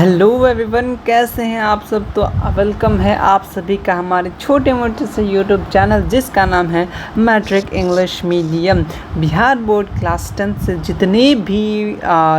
Hello everyone, कैसे हैं आप सब। तो वेलकम है आप सभी का हमारे छोटे मोटे से यूट्यूब चैनल जिसका नाम है matric English medium. Bihar board class 10 से जितने भी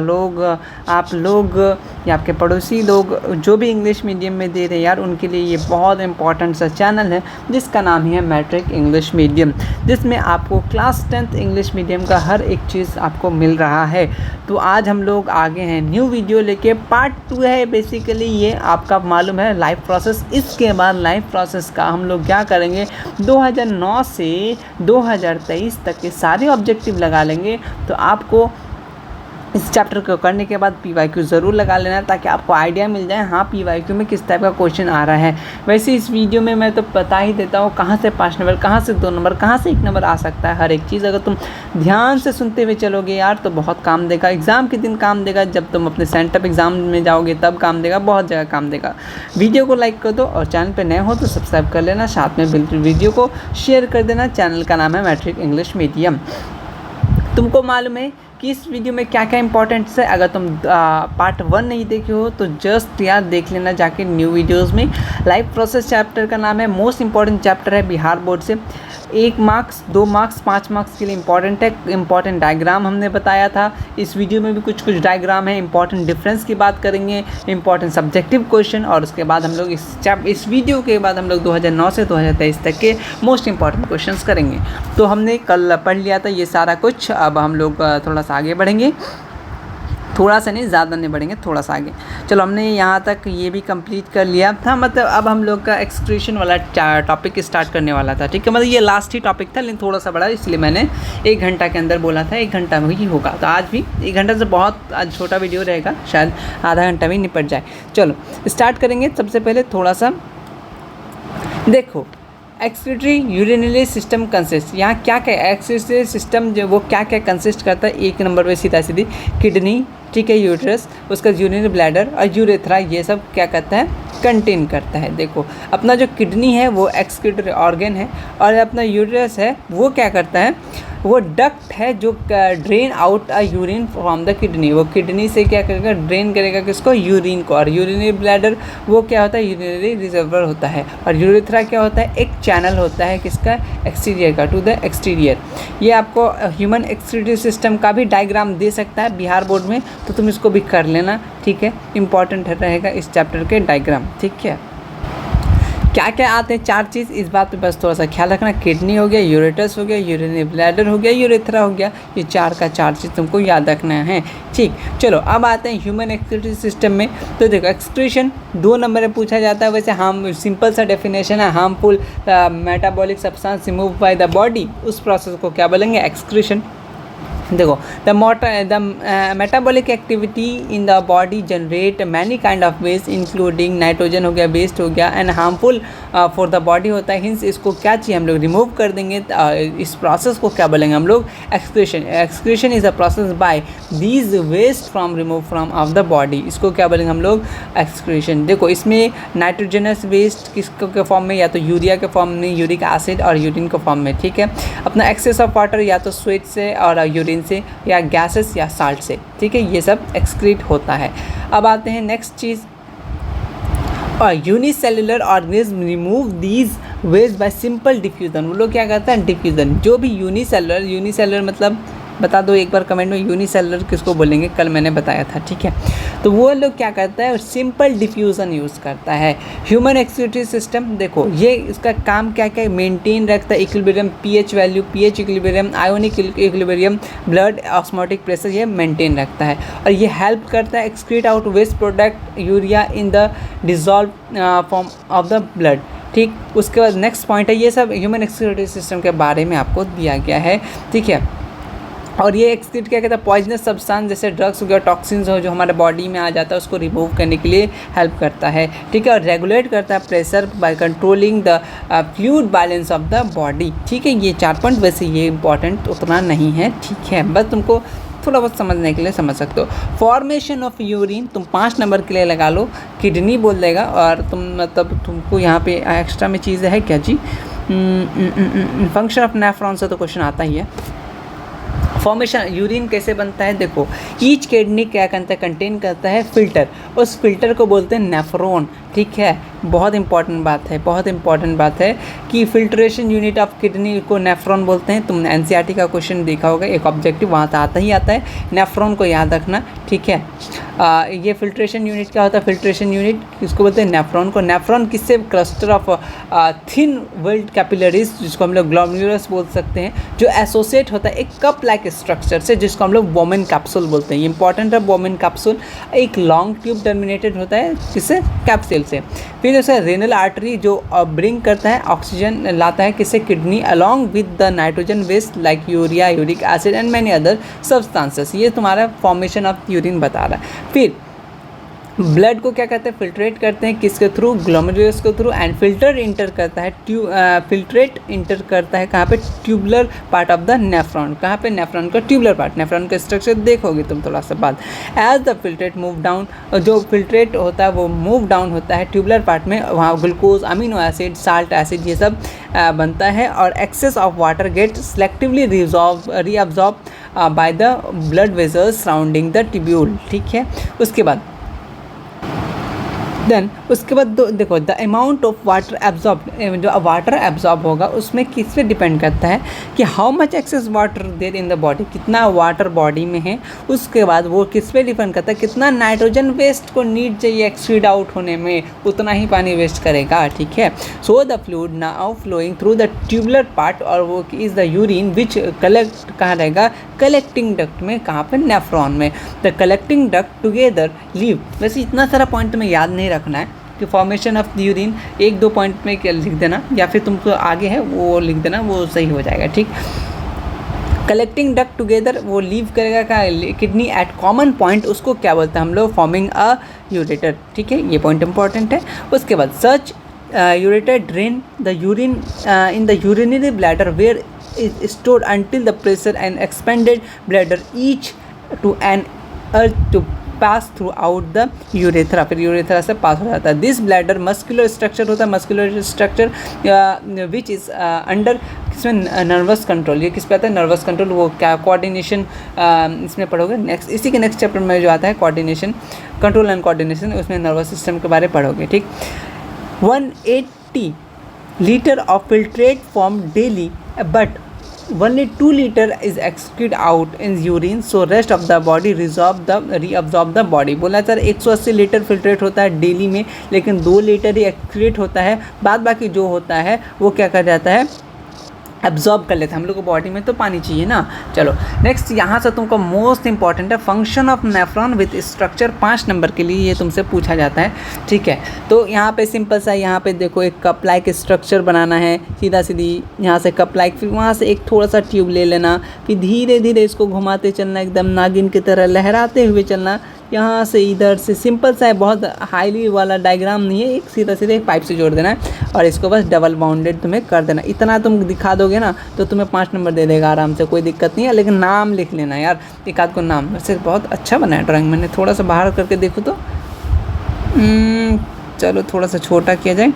लोग आप लोग या आपके पड़ोसी लोग जो भी इंग्लिश मीडियम में दे रहे हैं यार, उनके लिए ये बहुत इंपॉर्टेंट सा चैनल है जिसका नाम है मैट्रिक इंग्लिश मीडियम, जिसमें आपको क्लास 10th इंग्लिश मीडियम का हर एक चीज़ आपको मिल रहा है। तो आज हम लोग आगे हैं न्यू वीडियो लेके। पार्ट 2 है बेसिकली, ये आपका मालूम है लाइफ प्रोसेस। इसके बाद लाइफ प्रोसेस का हम लोग क्या करेंगे, 2009 से 2023 तक के सारे ऑब्जेक्टिव लगा लेंगे। तो आपको इस चैप्टर को करने के बाद PYQ ज़रूर लगा लेना ताकि आपको आइडिया मिल जाए हाँ PYQ में किस टाइप का क्वेश्चन आ रहा है। वैसे इस वीडियो में मैं तो बता ही देता हूँ कहाँ से 5 नंबर, कहाँ से 2 नंबर, कहाँ से 1 नंबर आ सकता है। हर एक चीज़ अगर तुम ध्यान से सुनते हुए चलोगे यार तो बहुत काम देगा। एग्ज़ाम के दिन काम देगा, जब तुम अपने सेंटर एग्ज़ाम में जाओगे तब काम देगा, बहुत जगह काम देगा। वीडियो को लाइक कर दो और चैनल पर नए हो तो सब्सक्राइब कर लेना, साथ में बिल्कुल वीडियो को शेयर कर देना। चैनल का नाम है मैट्रिक इंग्लिश मीडियम। तुमको मालूम है कि इस वीडियो में क्या क्या इंपॉर्टेंट है। अगर तुम पार्ट 1 नहीं देखे हो तो जस्ट यार देख लेना जाके न्यू वीडियोस में। लाइफ प्रोसेस चैप्टर का नाम है, मोस्ट इंपॉर्टेंट चैप्टर है बिहार बोर्ड से। 1 मार्क्स 2 मार्क्स 5 मार्क्स के लिए इंपॉर्टेंट है। इंपॉर्टेंट डायग्राम हमने बताया था, इस वीडियो में भी कुछ डायग्राम है। इंपॉर्टेंट डिफरेंस की बात करेंगे, इंपॉर्टेंट सब्जेक्टिव क्वेश्चन, और उसके बाद हम लोग इस वीडियो के बाद हम लोग 2009 से 2023 तक के मोस्ट इंपॉर्टेंट क्वेश्चंस करेंगे। तो हमने कल पढ़ लिया था ये सारा कुछ। अब हम लोग थोड़ा सा आगे बढ़ेंगे, थोड़ा सा नहीं, ज़्यादा नहीं बढ़ेंगे, थोड़ा सा आगे। चलो, हमने यहाँ तक ये भी कंप्लीट कर लिया था। मतलब अब हम लोग का एक्सक्रीशन वाला टॉपिक स्टार्ट करने वाला था, ठीक है। मतलब ये लास्ट ही टॉपिक था लेकिन थोड़ा सा बड़ा, इसलिए मैंने 1 घंटा के अंदर बोला था, 1 घंटा में ही होगा। तो आज भी 1 घंटा से बहुत आज छोटा वीडियो रहेगा, शायद आधा घंटा में निपट जाए। चलो स्टार्ट करेंगे। सबसे पहले थोड़ा सा देखो, एक्सक्रीटरी यूरिनरी सिस्टम कंसिस्ट, यहाँ क्या क्या एक्सक्रीटरी सिस्टम जो वो क्या क्या कंसिस्ट करता है। 1 नंबर पे सीधा सीधी किडनी, ठीक है, यूट्रस, उसका यूरिनरी ब्लैडर और यूरेथ्रा, ये सब क्या करता है, कंटेन करता है। देखो, अपना जो किडनी है वो एक्सक्रीटरी ऑर्गन है, और अपना यूट्रस है वो क्या करता है, वो डक्ट है जो drain out a urine from the kidney. वो किडनी से क्या करेगा, ड्रेन करेगा किसको, यूरिन को। और यूरिनरी ब्लैडर वो क्या होता है, यूरिनरी रिजर्वर होता है। और यूरेथ्रा क्या होता है, एक चैनल होता है किसका, एक्सटीरियर का, टू द एक्सटीरियर। ये आपको ह्यूमन एक्सक्रीटरी सिस्टम का भी डायग्राम दे सकता है बिहार बोर्ड में, तो तुम इसको भी कर लेना, ठीक है। इंपॉर्टेंट रहेगा इस चैप्टर के डायग्राम, ठीक है। क्या क्या आते हैं, 4 चीज़, इस बात पे बस थोड़ा सा ख्याल रखना। किडनी हो गया, यूरेटस हो गया, यूरिनरी ब्लैडर हो गया, यूरेथ्रा हो गया, ये 4 का 4 चीज़ तुमको याद रखना है, ठीक। चलो अब आते हैं ह्यूमन एक्सक्रीटरी सिस्टम में। तो देखो, एक्सक्रीशन 2 नंबर में पूछा जाता है। वैसे हम सिंपल सा डेफिनेशन है, harmful metabolic substance remove by the body, उस प्रोसेस को क्या बोलेंगे, एक्सक्रीशन। देखो, the metabolic activity in the body generate many kind of waste including nitrogen हो गया, वेस्ट हो गया, and harmful for the body होता है। हिंस इसको क्या चाहिए, हम लोग रिमूव कर देंगे। इस प्रोसेस को क्या बोलेंगे हम लोग, excretion. Excretion is a process by these waste from remove from of the body, इसको क्या बोलेंगे हम लोग, एक्सक्रीशन। देखो, इसमें नाइट्रोजनस वेस्ट किसको के फॉर्म में, या तो यूरिया के फॉर्म में, यूरिक एसिड, और यूरिन के फॉर्म में, ठीक है। अपना एक्सेस ऑफ वाटर या तो स्वेट से और यूरिन से, या गैसेस या साल्ट से, ठीक है। ये सब एक्सक्रीट होता है। अब आते हैं नेक्स्ट चीज़, और unicellular organism remove these waste by simple diffusion. वो लोग क्या करते हैं, डिफ्यूजन। जो भी यूनिसेलुलर मतलब बता दो एक बार कमेंट में, यूनिसेलुलर किसको बोलेंगे, कल मैंने बताया था, ठीक है। तो वो लोग क्या करता है, सिंपल डिफ्यूज़न यूज़ करता है। ह्यूमन एक्सक्रीटरी सिस्टम, देखो ये इसका काम क्या क्या मेंटेन रखता है, equilibrium, pH value, pH equilibrium, ionic equilibrium, blood osmotic pressure, ये मेंटेन रखता है। और ये हेल्प करता है excrete out waste product urea in the dissolve form of the blood, ठीक। उसके बाद नेक्स्ट पॉइंट है, ये सब ह्यूमन एक्सक्रीटरी सिस्टम के बारे में आपको दिया गया है, ठीक है। और ये एक्सक्रीट क्या कहता है, पॉइजनस सब्सटेंस जैसे ड्रग्स हो गया, टॉक्सिन्स हो जो हमारे बॉडी में आ जाता है, उसको रिमूव करने के लिए हेल्प करता है, ठीक है। और रेगुलेट करता है pressure by controlling the fluid balance of the body, ठीक है। ये 4 पॉइंट, वैसे ये इंपॉर्टेंट उतना नहीं है, ठीक है, बस तुमको थोड़ा बहुत समझने के लिए समझ सकते हो। फॉर्मेशन ऑफ यूरिन तुम 5 नंबर के लिए लगा लो, किडनी बोल देगा। और तुम मतलब तुमको यहाँ पे एक्स्ट्रा में चीज़ है क्या जी, फंक्शन ऑफ नेफ्रॉन से तो क्वेश्चन आता ही है। फॉर्मेशन यूरिन कैसे बनता है, देखो ईच किडनी क्या करता है, कंटेन करता है फिल्टर, उस फिल्टर को बोलते हैं नेफ्रॉन, ठीक है। बहुत इंपॉर्टेंट बात है, बहुत इंपॉर्टेंट बात है कि फिल्ट्रेशन यूनिट ऑफ किडनी को नेफ्रॉन बोलते हैं। तुमने एनसीईआरटी का क्वेश्चन देखा होगा, एक ऑब्जेक्टिव वहाँ से आता ही आता है, नेफ्रॉन को याद रखना, ठीक है। ये फिल्ट्रेशन यूनिट क्या होता है, फिल्ट्रेशन यूनिट किसको बोलते हैं, नेफ्रॉन को। नेफ्रॉन किससे, cluster of thin weld capillaries, जिसको हम लोग ग्लोमेरुलस बोल सकते हैं, जो एसोसिएट होता है एक कप लाइक स्ट्रक्चर से, जिसको हम लोग वोमेन कैप्सूल बोलते हैं। ये इंपॉर्टेंट है, वोमेन कैप्सूल एक लॉन्ग ट्यूब टर्मिनेटेड होता है किससे, कैप्सूल से। फिर उसे रेनल आर्टरी जो ब्रिंग करता है ऑक्सीजन लाता है किससे, kidney, along with the nitrogen waste like urea, uric acid and many other substances. ये तुम्हारा फॉर्मेशन ऑफ यूरिन बता रहा है। फिर ब्लड को क्या करते हैं, फिल्ट्रेट करते हैं किसके थ्रू, ग्लोमेरुलस के थ्रू, एंड फिल्टर इंटर करता है फिल्ट्रेट इंटर करता है कहाँ पे, tubular part of the nephron. कहाँ पे, नेफ्रॉन का ट्यूबुलर पार्ट। नेफ्रॉन का स्ट्रक्चर देखोगे तुम थोड़ा सा बाद। As the filtrate move down, जो फिल्ट्रेट होता है वो मूव डाउन होता है ट्यूबुलर पार्ट में, वहाँ glucose, amino acid, salt acid ये सब बनता है, और excess of water get selectively reabsorb by the blood vessels surrounding the tubule, ठीक है। उसके बाद उसके बाद देखो the amount of water absorb, जो वाटर एब्जॉर्ब होगा उसमें किस पे डिपेंड करता है कि how much excess water there in the body, कितना वाटर बॉडी में है। उसके बाद वो किस पे डिपेंड करता है, कितना नाइट्रोजन वेस्ट को नीड चाहिए एक्सीड आउट होने में, उतना ही पानी वेस्ट करेगा, ठीक है। So the fluid now flowing through the tubular part, और वो is the urine which collect कहाँ रहेगा, कलेक्टिंग डक्ट में, कहाँ पे, नेफ्रॉन में। The collecting duct together leave. वैसे इतना सारा पॉइंट तुम्हें याद नहीं रखना है कि फॉर्मेशन ऑफ यूरिन एक दो पॉइंट में क्या लिख देना, या फिर तुमको आगे है वो लिख देना, वो सही हो जाएगा, ठीक। कलेक्टिंग डक्ट टुगेदर वो लीव करेगा का किडनी एट कॉमन पॉइंट, उसको क्या बोलते हैं हम लोग, फॉर्मिंग अ यूरेटर, ठीक है। ये पॉइंट इंपॉर्टेंट है। उसके बाद such ureter drain the urine in the urinary bladder where is stored until the pressure and expanded bladder each to an earth to pass through out the urethra, फिर urethra से pass हो जाता है। This bladder muscular structure होता है, muscular structure which is under किसमें, nervous control. ये किस पे आता है, नर्वस कंट्रोल। वो क्या कोऑर्डिनेशन इसमें पढ़ोगे नेक्स्ट, इसी के नेक्स्ट चैप्टर में जो आता है कोऑर्डिनेशन, कंट्रोल एंड कोऑर्डिनेशन, उसमें नर्वस सिस्टम के बारे में पढ़ोगे, ठीक। 180 litre of filtrate form daily, but only 2 liter is excreted out in urine, so rest of the body reabsorb the body। बोला सर 180 लीटर फिल्ट्रेट होता है डेली में, लेकिन 2 लीटर ही एक्सक्रीट होता है, बाद बाकी जो होता है वो क्या कर जाता है, एब्जॉर्ब कर लेते हैं। हम लोग को बॉडी में तो पानी चाहिए ना। चलो नेक्स्ट, यहाँ से तुमको मोस्ट इंपॉर्टेंट है function of nephron with structure, 5 number के लिए ये तुमसे पूछा जाता है, ठीक है। तो यहाँ पे सिंपल सा, यहाँ पे देखो एक कप लाइक स्ट्रक्चर बनाना है, सीधा सीधी यहाँ से कप लाइक, फिर वहाँ से एक थोड़ा सा ट्यूब ले लेना, फिर धीरे धीरे इसको घुमाते चलना, एकदम नागिन की तरह लहराते हुए चलना, यहाँ से इधर से। सिंपल सा है, बहुत हाईली वाला डायग्राम नहीं है, एक सीधा सीधे एक पाइप से जोड़ देना है, और इसको बस डबल बाउंडेड तुम्हें कर देना। इतना तुम दिखा दोगे ना तो तुम्हें 5 नंबर दे देगा आराम से, कोई दिक्कत नहीं है। लेकिन नाम लिख लेना यार, एक आध को नाम। वैसे बहुत अच्छा बना है ड्राइंग, मैंने थोड़ा सा बाहर करके देखो तो चलो थोड़ा सा छोटा किया जाए,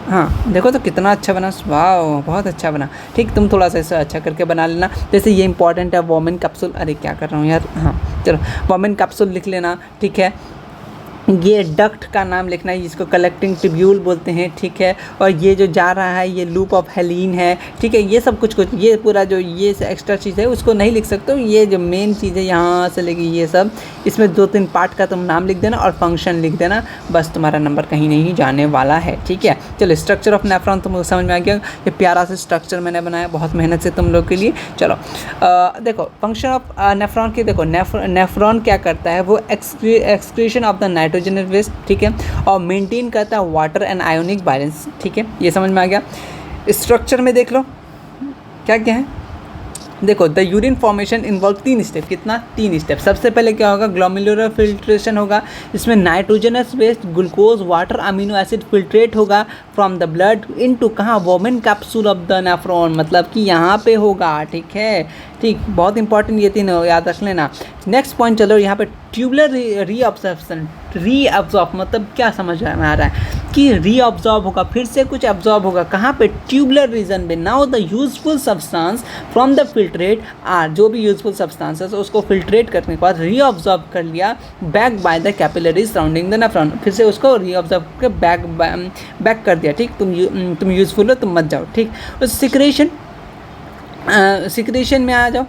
हाँ देखो तो कितना अच्छा बना, वाह बहुत अच्छा बना, ठीक। तुम थोड़ा सा इसे अच्छा करके बना लेना। जैसे ये इंपॉर्टेंट है वोमेन कैप्सूल, अरे क्या कर रहा हूँ यार, हाँ चलो वोमेन कैप्सूल लिख लेना, ठीक है। ये डक्ट का नाम लिखना है, जिसको कलेक्टिंग ट्यूब्यूल बोलते हैं, ठीक है। और ये जो जा रहा है ये लूप ऑफ हेलिन है, ठीक है। ये सब कुछ ये पूरा जो ये एक्स्ट्रा चीज़ है उसको नहीं लिख सकते हो, ये जो मेन चीज़ है यहाँ से लेके ये सब, इसमें 2-3 पार्ट का तुम नाम लिख देना और फंक्शन लिख देना, बस तुम्हारा नंबर कहीं नहीं जाने वाला है, ठीक है। चलो स्ट्रक्चर ऑफ नेफ्रॉन तुमको समझ में आ गया, ये प्यारा सा स्ट्रक्चर मैंने बनाया बहुत मेहनत से तुम लोग के लिए। चलो देखो फंक्शन ऑफ नेफ्रॉन की, देखो नेफ्रॉन क्या करता है, वो excretion of the nitrogen waste, ठीक है, और मेंटेन करता है वाटर एंड आयोनिक बैलेंस, ठीक है। ये समझ में आ गया। स्ट्रक्चर में देख लो क्या क्या है, देखो the urine formation involve 3 step, कितना 3 स्टेप। सबसे पहले क्या होगा, ग्लोमेरुलर फिल्ट्रेशन होगा, इसमें nitrogenous waste, glucose, water, amino acid filtrate होगा फ्रॉम द ब्लड इनटू कहाँ, Bowman capsule of the nephron, मतलब कि यहाँ पे होगा, ठीक है, ठीक। बहुत इंपॉर्टेंट ये 3 याद रख लेना। नेक्स्ट पॉइंट चलो, यहाँ पे ट्यूबुलर रीअब्जॉर्प्शन, रीअब्जॉर्ब मतलब क्या समझ में आ रहा है, कि रीअब्जॉर्ब होगा, फिर से कुछ एब्जॉर्ब होगा, कहाँ पे, ट्यूबुलर रीजन में। Now the useful substance from the filtrate are, जो भी यूजफुल सब्सटेंस है उसको फिल्ट्रेट करने के बाद रीअब्जॉर्ब कर लिया back by the capillary surrounding the nephron, फिर से उसको रीअब्जॉर्ब करके बैक कर दिया। ठीक, तुम यूजफुल हो, तुम मत जाओ। ठीक, उस सिक्रेशन में आ जाओ।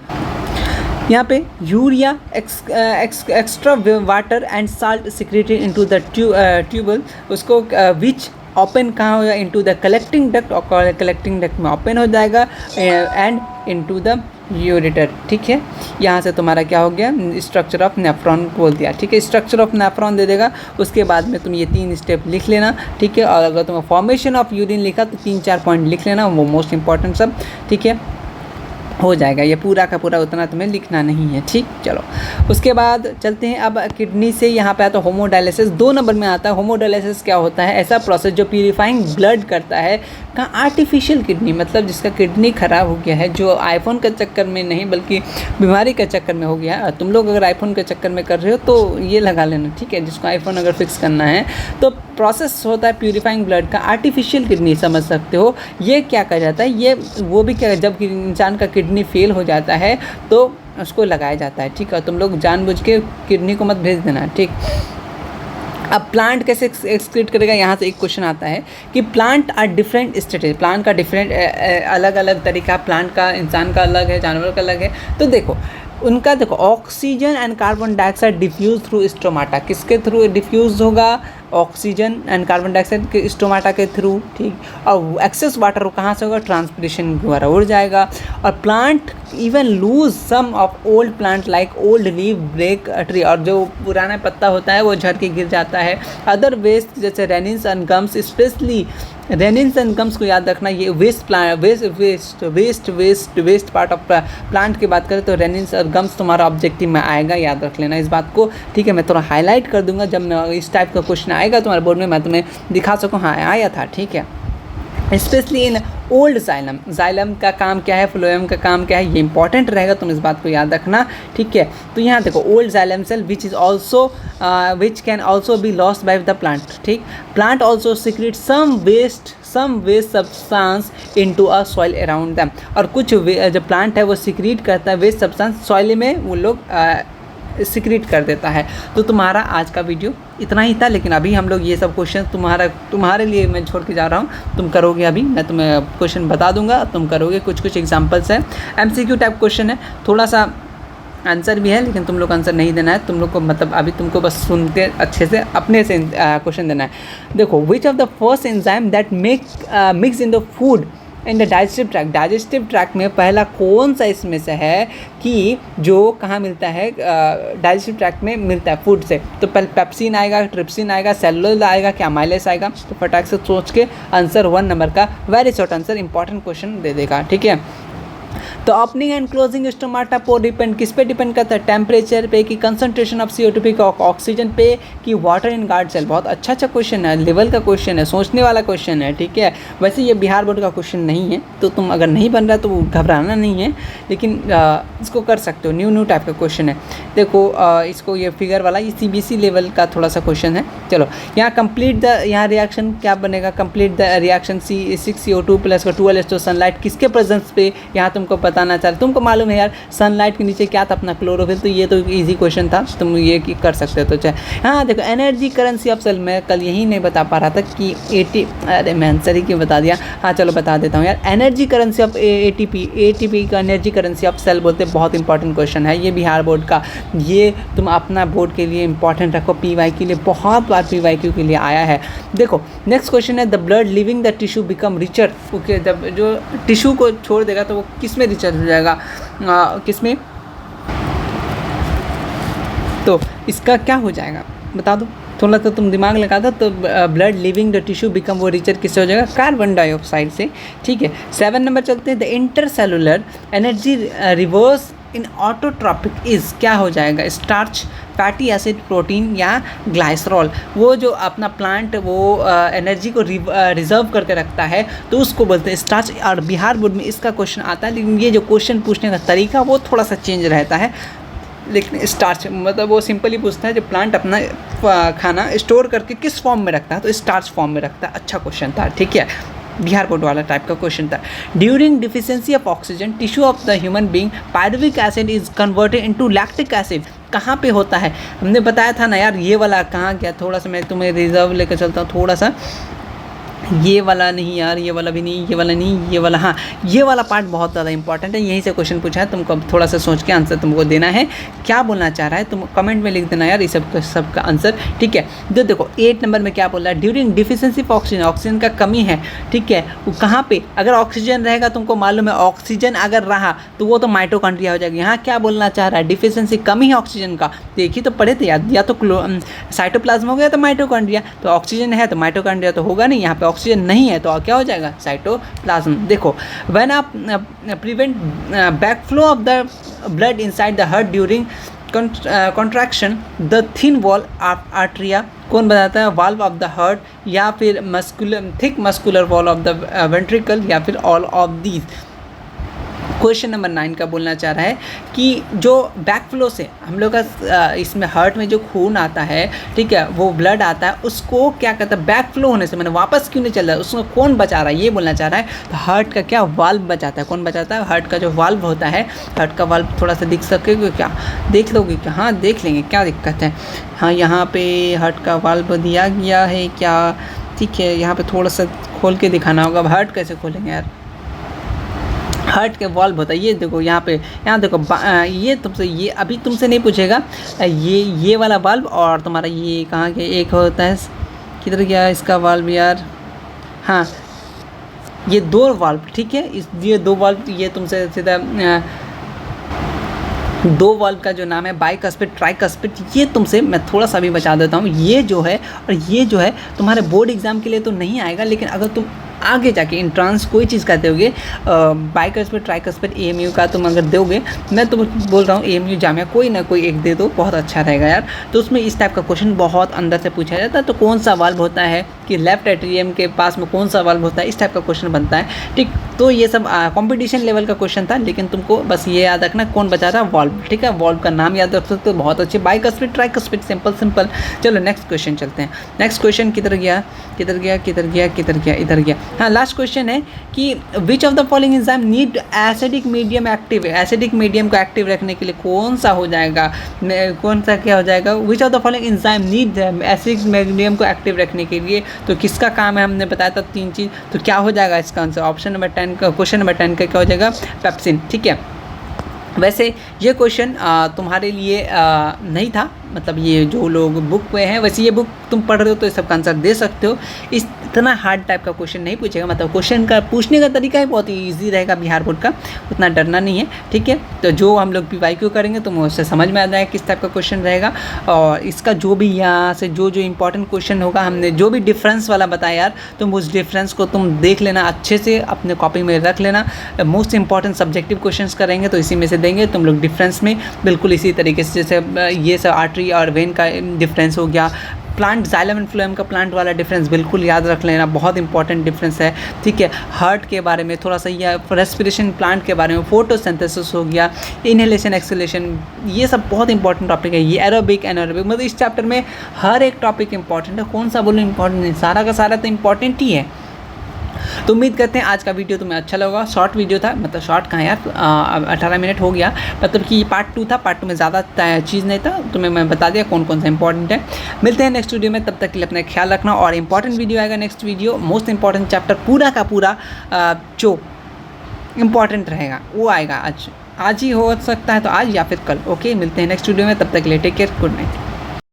यहाँ पे urea extra water and salt secreted into the tubule, उसको विच ओपन कहाँ होगा, इनटू द कलेक्टिंग डक्ट, और कलेक्टिंग डक्ट में ओपन हो जाएगा एंड इनटू द यूरेटर। ठीक है, यहाँ से तुम्हारा क्या हो गया, स्ट्रक्चर ऑफ नेफ्रॉन बोल दिया। ठीक है, स्ट्रक्चर ऑफ नेफ्रॉन दे देगा, उसके बाद में तुम ये 3 स्टेप लिख लेना। ठीक है, और अगर तुम्हें फॉर्मेशन ऑफ यूरिन लिखा तो 3-4 पॉइंट लिख लेना, वो मोस्ट इंपॉर्टेंट सब। ठीक है, हो जाएगा, ये पूरा का पूरा उतना तुम्हें लिखना नहीं है। ठीक, चलो उसके बाद चलते हैं अब किडनी से। यहाँ पे आता है होमोडायलिसिस, 2 नंबर में आता है। होमोडायलिसिस क्या होता है, ऐसा प्रोसेस जो प्यूरिफाइंग ब्लड करता है का आर्टिफिशियल किडनी, मतलब जिसका किडनी ख़राब हो गया है, जो आईफोन के चक्कर में नहीं बल्कि बीमारी के चक्कर में हो गया है। तुम लोग अगर आईफोन के चक्कर में कर रहे हो तो ये लगा लेना। ठीक है, जिसको आईफोन अगर फिक्स करना है तो प्रोसेस होता है प्यूरिफाइंग ब्लड का, आर्टिफिशियल किडनी समझ सकते हो। ये क्या कहा जाता है, ये वो भी क्या, जब इंसान का किडनी फेल हो जाता है तो उसको लगाया जाता है। ठीक है, तुम लोग जानबूझ के किडनी को मत भेज देना। ठीक, अब प्लांट कैसे एक्सक्रीट करेगा, यहाँ से एक क्वेश्चन आता है कि plant are different stages, plant का डिफरेंट अलग अलग तरीका, प्लांट का इंसान का अलग है, जानवर का अलग है। तो देखो उनका, देखो oxygen and carbon dioxide diffuse through stomata, किसके थ्रू डिफ्यूज होगा, ऑक्सीजन एंड कार्बन डाइऑक्साइड के स्टोमाटा के थ्रू। ठीक, और एक्सेस वाटर कहाँ से होगा, ट्रांसपिरेशन द्वारा उड़ जाएगा। और plant even lose some of old plant like old leave break tree, और जो पुराना पत्ता होता है वो झड़ के गिर जाता है। अदर वेस्ट जैसे resins and gums, specially resins and gums को याद रखना, ये वेस्ट पार्ट ऑफ प्लांट की बात करें तो रेनिन्स और गम्स तुम्हारा ऑब्जेक्टिव में आएगा, याद रख लेना इस बात को। ठीक है, मैं थोड़ा हाईलाइट कर दूंगा जब मैं इस टाइप का क्वेश्चन आएगा तुम्हारे बोर्ड में, मैं तुम्हें दिखा सकूँ हाँ आया था। ठीक है, specially in old xylem, xylem का काम क्या है, फ्लोएम का काम क्या है, ये इंपॉर्टेंट रहेगा, तुम इस बात को याद रखना। ठीक है, तो यहाँ देखो old xylem cell which can also be lost by the plant. ठीक, plant also secrete some waste substance into a soil around them, और कुछ जो प्लांट है वो सीक्रेट करता है वेस्ट सब्सटेंस, सॉइल में वो लोग सीक्रेट कर देता है। तो तुम्हारा आज का वीडियो इतना ही था, लेकिन अभी हम लोग ये सब क्वेश्चन तुम्हारे लिए मैं छोड़ के जा रहा हूँ, तुम करोगे। अभी मैं तुम्हें क्वेश्चन बता दूंगा, तुम करोगे। कुछ एग्जांपल्स हैं, MCQ टाइप क्वेश्चन है, थोड़ा सा आंसर भी है, लेकिन तुम लोग आंसर नहीं देना है, तुम लोग को मतलब अभी तुमको बस सुनते अच्छे से अपने से क्वेश्चन देना है। देखो, which of the first enzyme that mix in the food in the digestive tract में पहला कौन सा इसमें से है कि जो कहाँ मिलता है, डाइजेस्टिव ट्रैक्ट में मिलता है फूड से। तो पहले पेप्सिन आएगा, ट्रिप्सिन आएगा, सेलुलोज आएगा, क्या अमाइलेज आएगा। तो फटाक से सोच के आंसर 1 नंबर का very short answer important question दे देगा। ठीक है, तो ओपनिंग एंड क्लोजिंग स्टोमाटा पर डिपेंड, किस पे डिपेंड करता है, टेम्परेचर पे, कि कंसंट्रेशन ऑफ CO2 पे, ऑक्सीजन पे, कि वाटर इन गार्ड सेल। बहुत अच्छा क्वेश्चन है, लेवल का क्वेश्चन है, सोचने वाला क्वेश्चन है। ठीक है, वैसे ये बिहार बोर्ड का क्वेश्चन नहीं है, तो तुम अगर नहीं बन रहा तो घबराना नहीं है, लेकिन इसको कर सकते हो, न्यू टाइप का क्वेश्चन है। देखो इसको ये फिगर वाला ये CBSE लेवल का थोड़ा सा क्वेश्चन है। चलो यहाँ कंप्लीट द, यहाँ रिएक्शन क्या बनेगा, complete the reaction C6CO2 plus 12H2 sunlight किसके प्रेजेंस पे, यहाँ तुमको बताना चाह रहे, तुमको मालूम है यार सनलाइट के नीचे क्या था, अपना क्लोरोफिल। तो ये तो इजी क्वेश्चन था, तुम ये कर सकते हो। तो चाहे हाँ देखो, एनर्जी करेंसी ऑफ सेल, मैं कल यही नहीं बता पा रहा था कि अरे मैं आंसर ही क्यों बता दिया। हाँ चलो बता देता हूँ यार, एनर्जी करेंसी ऑफ ATP का एनर्जी करेंसी ऑफ सेल बोलते हैं। बहुत इंपॉर्टेंट क्वेश्चन है ये बिहार बोर्ड का, ये तुम अपना बोर्ड के लिए इंपॉर्टेंट रखो, PY के लिए बहुत बार PYQ के लिए आया है। देखो नेक्स्ट क्वेश्चन है, the blood leaving the tissue become richer. Okay, जब जो टिश्यू को छोड़ देगा तो वो किस में रिचर हो जाएगा, किस में, तो इसका क्या हो जाएगा बता दो, थोड़ा सा तुम दिमाग लगा दो। तो blood leaving the tissue become, वो रिचर किससे हो जाएगा, कार्बन डाइऑक्साइड से। ठीक है, 7 नंबर चलते हैं, the intercellular energy reverse in autotrophic is, क्या हो जाएगा, स्टार्च, फैटी एसिड, प्रोटीन या ग्लाइसरॉल। वो जो अपना प्लांट वो एनर्जी को रिजर्व करके रखता है तो उसको बोलते हैं स्टार्च। और बिहार बोर्ड में इसका क्वेश्चन आता है, लेकिन ये जो क्वेश्चन पूछने का तरीका वो थोड़ा सा चेंज रहता है। लेकिन स्टार्च मतलब वो सिंपली पूछता है जो प्लांट अपना खाना स्टोर करके किस फॉर्म में रखता है, तो स्टार्च फॉर्म में रखता है। अच्छा क्वेश्चन था, ठीक है, बिहार बोर्ड वाला टाइप का क्वेश्चन था। During deficiency of oxygen tissue of the human being pyruvic acid is converted into lactic acid. कहाँ पे होता है, हमने बताया था ना यार, ये वाला कहाँ गया, थोड़ा सा मैं तुम्हें रिजर्व लेकर चलता हूँ थोड़ा सा, ये वाला नहीं यार, ये वाला भी नहीं, ये वाला नहीं, ये वाला, हाँ ये वाला पार्ट बहुत ज़्यादा इंपॉर्टेंट है, यहीं से क्वेश्चन पूछा है, तुमको थोड़ा सा सोच के आंसर तुमको देना है। क्या बोलना चाह रहा है तुम कमेंट में लिख देना यार, ये सब का आंसर, ठीक है। जो देखो 8 नंबर में क्या बोल रहा है, during deficiency of oxygen, oxygen का कमी है, ठीक है, वो कहाँ पे, अगर ऑक्सीजन रहेगा तुमको मालूम है, ऑक्सीजन अगर रहा तो वो तो माइटोकॉन्ड्रिया हो जाएगी। यहाँ क्या बोलना चाह रहा है, डिफिशियंसी कमी है ऑक्सीजन का, देखिए तो पढ़े थे यार, या तो साइटोप्लाज्म हो गया तो माइटोकॉन्ड्रिया, तो ऑक्सीजन है तो माइटोकॉन्ड्रिया तो होगा नहीं, यहाँ पे ऑक्सीजन नहीं है तो क्या हो जाएगा, साइटोप्लाज्म। देखो व्हेन आप prevent backflow of the blood inside the heart during contraction the thin wall arteria, कौन बताता है, वाल्व ऑफ द हार्ट, या फिर muscular thick muscular wall of the ventricle, या फिर all of these. Question number 9 का बोलना चाह रहा है कि जो बैक फ्लो से हम लोग का इसमें हार्ट में जो खून आता है, ठीक है, वो ब्लड आता है, उसको क्या कहता है, बैक फ्लो होने से मैंने वापस क्यों नहीं चल रहा है, उसको कौन बचा रहा है, ये बोलना चाह रहा है। तो हार्ट का क्या वाल्व बचाता है, कौन बचाता है, हार्ट का जो वाल्व होता है, हार्ट का वाल्व थोड़ा सा दिख सकेगा क्या, देख लोगे क्या, हाँ देख लेंगे, क्या दिक्कत है, हाँ यहाँ पे हार्ट का वाल्व दिया गया है क्या, ठीक है, यहाँ पे थोड़ा सा खोल के दिखाना होगा। हार्ट कैसे खोलेंगे यार, हार्ट के वाल्व होता है, ये देखो यहाँ पे, यहाँ देखो ये तुमसे, ये अभी तुमसे नहीं पूछेगा, ये वाला वाल्व और तुम्हारा ये कहाँ के एक होता है, किधर गया इसका वाल्व यार, हाँ ये 2 वाल्व, ठीक है, ये 2 वाल्व, ये तुमसे सीधा 2 वाल्व का जो नाम है बाइकस्पिड, ट्राइकस्पिड, ये तुमसे मैं थोड़ा सा भी बचा देता हूँ। ये जो है और ये जो है तुम्हारे बोर्ड एग्जाम के लिए तो नहीं आएगा, लेकिन अगर तुम आगे जाके इंट्रांस कोई चीज़ का दोगे, बाइकस्पिड ट्राइकस्पिड AMU का तुम अगर दोगे, मैं तो बोल रहा हूँ AMU जामिया कोई ना कोई एक दे दो, बहुत अच्छा रहेगा यार। तो उसमें इस टाइप का क्वेश्चन बहुत अंदर से पूछा जाता है, तो कौन सा वाल्व होता है कि लेफ्ट एट्रियम के पास में कौन सा वाल्व होता है, इस टाइप का क्वेश्चन बनता है, ठीक। तो ये सब कॉम्पिटिशन लेवल का क्वेश्चन था, लेकिन तुमको बस ये याद रखना कौन बचा रहा है, वाल्व, ठीक है, वाल्व का नाम याद रख सकते हो, बहुत अच्छे, बाइकस्पिड ट्राइकस्पिड, सिंपल। चलो नेक्स्ट क्वेश्चन चलते हैं। नेक्स्ट क्वेश्चन किधर गया, इधर गया, हाँ लास्ट क्वेश्चन है कि which of the following enzyme need acidic medium active, acidic medium को एक्टिव रखने के लिए कौन सा हो जाएगा, कौन सा क्या हो जाएगा, which of the following enzyme need acidic medium को एक्टिव रखने के लिए, तो किसका काम है, हमने बताया था 3 चीज़, तो क्या हो जाएगा इसका आंसर, ऑप्शन नंबर 10 का, क्वेश्चन नंबर 10 का क्या हो जाएगा, पेप्सिन, ठीक है। वैसे ये क्वेश्चन तुम्हारे लिए नहीं था, मतलब ये जो लोग बुक पे हैं, वैसे ये बुक तुम पढ़ रहे हो तो इस सब का आंसर दे सकते हो, इतना हार्ड टाइप का क्वेश्चन नहीं पूछेगा, मतलब क्वेश्चन का पूछने का तरीका ही बहुत ईजी रहेगा बिहार बोर्ड का, उतना डरना नहीं है, ठीक है। तो जो हम लोग PYQ करेंगे तो उससे समझ में आ जाएगा किस टाइप का क्वेश्चन रहेगा, और इसका जो भी यहाँ से जो इंपॉर्टेंट क्वेश्चन होगा, हमने जो भी डिफरेंस वाला बताया यार, तुम उस डिफरेंस को तुम देख लेना अच्छे से, अपने कॉपी में रख लेना। मोस्ट इंपॉर्टेंट सब्जेक्टिव क्वेश्चन करेंगे तो इसी में से देंगे तुम लोग डिफरेंस में, बिल्कुल इसी तरीके से, जैसे ये सब आर्टरी और वेन का डिफरेंस हो गया, प्लांट जाइलम एंड फ्लोएम का प्लांट वाला डिफरेंस बिल्कुल याद रख लेना, बहुत इंपॉर्टेंट डिफरेंस है, ठीक है। हार्ट के बारे में थोड़ा सा, या रेस्पिरेशन प्लांट के बारे में, फोटोसिंथेसिस हो गया, इनहेलेशन एक्सहेलेशन, ये सब बहुत इंपॉर्टेंट टॉपिक है। ये एरोबिक एनारोबिक, मतलब इस चैप्टर में हर एक टॉपिक इंपॉर्टेंट है, कौन सा बोलो इंपॉर्टेंट नहीं, सारा का सारा तो इंपॉर्टेंट ही है। तो उम्मीद करते हैं आज का वीडियो तुम्हें अच्छा लगा, शॉर्ट वीडियो था, मतलब शॉर्ट कहाँ यार, 18 मिनट हो गया, मतलब कि पार्ट 2 था, पार्ट 2 में ज़्यादा चीज़ नहीं था, तुम्हें मैं बता दिया कौन कौन सा इंपॉर्टेंट है। मिलते हैं नेक्स्ट वीडियो में, तब तक के लिए अपना ख्याल रखना, और इंपॉर्टेंट वीडियो आएगा next video, most important chapter पूरा का पूरा जो इम्पॉर्टेंट रहेगा वो आएगा, आज ही हो सकता है तो आज या फिर कल। ओके, मिलते हैं नेक्स्ट वीडियो में, तब तक के लिए टेक केयर, गुड नाइट।